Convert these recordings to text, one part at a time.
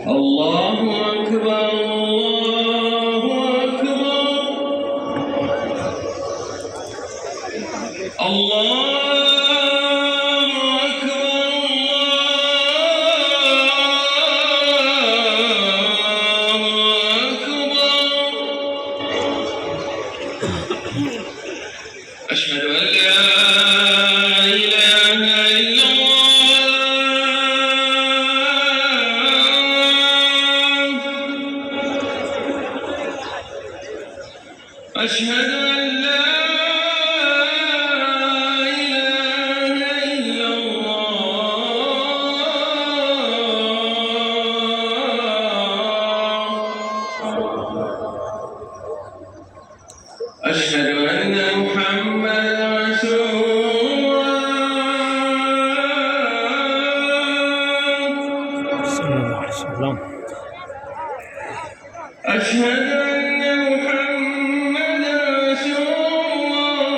الله أكبر الله أكبر الله أشهد أن لا إله إلا الله أشهد أن لا إله إلا الله أشهد أن محمدا رسول الله صلى الله عليه وسلم. أشهد أن محمدا رسول الله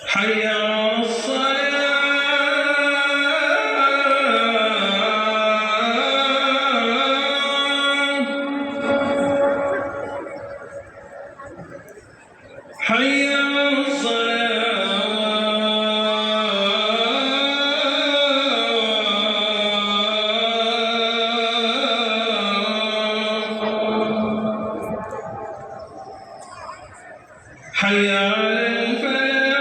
حي على حي على الصلاة حي على الفلاح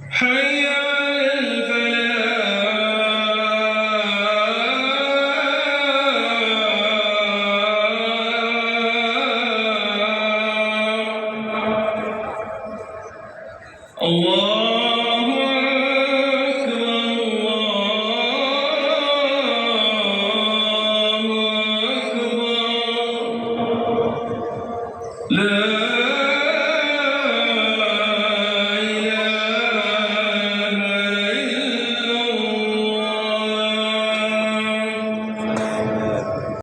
حي على الفلاح الله أكبر الله أكبر لا